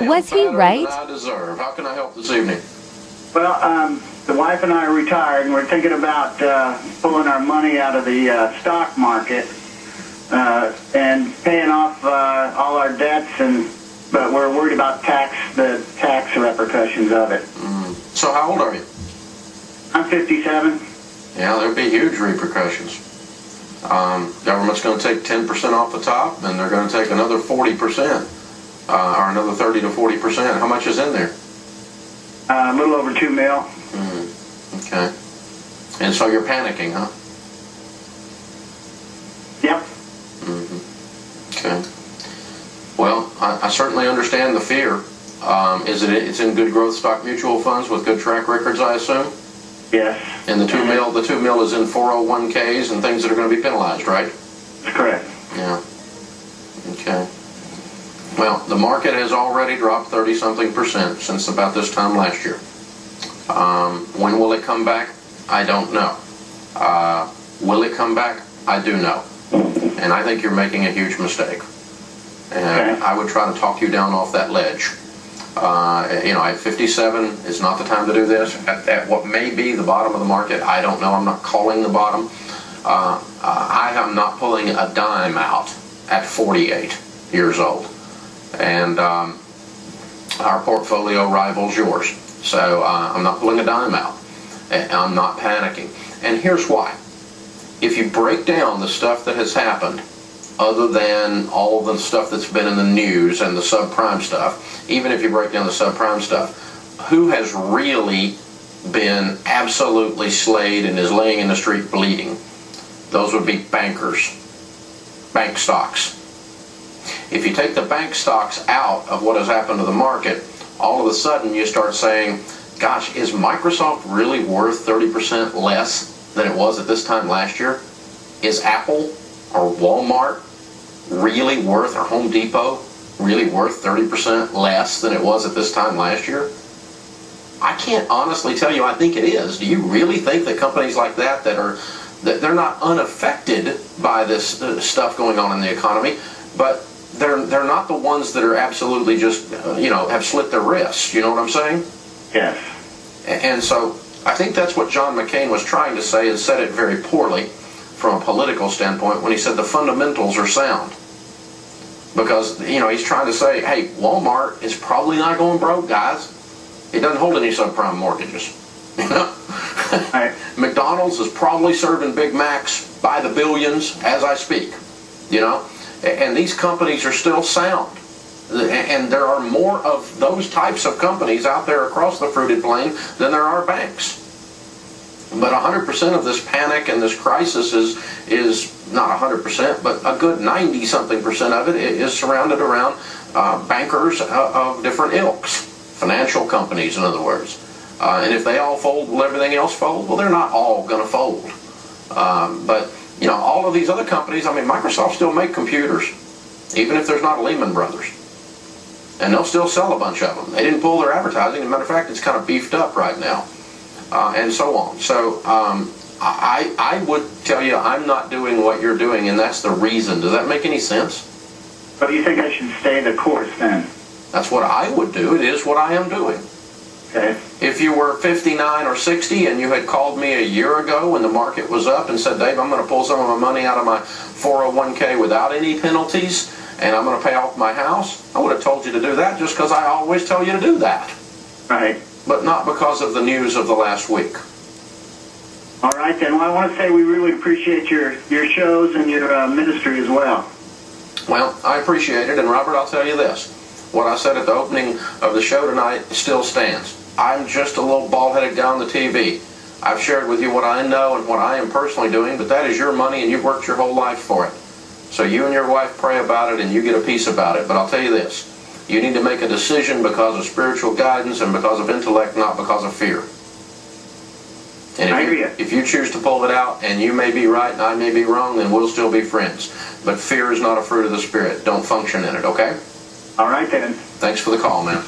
Was he right? I deserve. How can I help this evening? Well, the wife and I are retired, and we're thinking about pulling our money out of the stock market and paying off all our debts, but we're worried about the tax repercussions of it. So how old are you? I'm 57. Yeah, there'd be huge repercussions. Government's going to take 10% off the top, and they're going to take another 40%, or another 30 to 40%. How much is in there? A little over $2 million. Okay. And so you're panicking, huh? Yep. Okay. Well, I certainly understand the fear. It's in good growth stock mutual funds with good track records, I assume? Yes. And the $2 million is in 401ks and things that are going to be penalized, right? That's correct. Yeah. Okay. Well, the market has already dropped 30-something% since about this time last year. When will it come back? I don't know. Will it come back? I do know. And I think you're making a huge mistake. And Okay. I would try to talk you down off that ledge. At 57 is not the time to do this. At what may be the bottom of the market, I don't know. I'm not calling the bottom. I am not pulling a dime out at 48 years old. And our portfolio rivals yours. So I'm not pulling a dime out. I'm not panicking. And here's why. If you break down the stuff that has happened, other than all of the stuff that's been in the news and the subprime stuff, even if you break down the subprime stuff, who has really been absolutely slayed and is laying in the street bleeding? Those would be bankers, bank stocks. If you take the bank stocks out of what has happened to the market, all of a sudden you start saying, gosh, is Microsoft really worth 30% less than it was at this time last year? Is Apple or Walmart really worth, or Home Depot really worth 30% less than it was at this time last year? I can't honestly tell you I think it is. Do you really think that companies like that they're not unaffected by this stuff going on in the economy, but they're not the ones that are absolutely just have slit their wrists? You know what I'm saying? Yes. And so I think that's what John McCain was trying to say, and said it very poorly from a political standpoint when he said the fundamentals are sound. Because, he's trying to say, hey, Walmart is probably not going broke, guys. It doesn't hold any subprime mortgages. Right. McDonald's is probably serving Big Macs by the billions as I speak. And these companies are still sound. And there are more of those types of companies out there across the fruited plain than there are banks. But 100% of this panic and this crisis is not 100%, but a good 90-something% of it is surrounded around bankers of different ilks, financial companies, in other words. And if they all fold, will everything else fold? Well, they're not all going to fold. But all of these other companies, Microsoft still make computers, even if there's not a Lehman Brothers. And they'll still sell a bunch of them. They didn't pull their advertising. As a matter of fact, it's kind of beefed up right now. And so on. So I would tell you I'm not doing what you're doing, and that's the reason. Does that make any sense? But do you think I should stay the course then? That's what I would do. It is what I am doing. Okay. If you were 59 or 60 and you had called me a year ago when the market was up and said, Dave, I'm going to pull some of my money out of my 401k without any penalties, and I'm going to pay off my house, I would have told you to do that just because I always tell you to do that. Right. But not because of the news of the last week. All right, then. Well, I want to say we really appreciate your shows and your ministry as well. Well, I appreciate it. And, Robert, I'll tell you this. What I said at the opening of the show tonight still stands. I'm just a little bald-headed guy on the TV. I've shared with you what I know and what I am personally doing, but that is your money and you've worked your whole life for it. So you and your wife pray about it and you get a peace about it. But I'll tell you this. You need to make a decision because of spiritual guidance and because of intellect, not because of fear. And if you choose to pull it out, and you may be right and I may be wrong, then we'll still be friends. But fear is not a fruit of the Spirit. Don't function in it, okay? All right, then. Thanks for the call, man.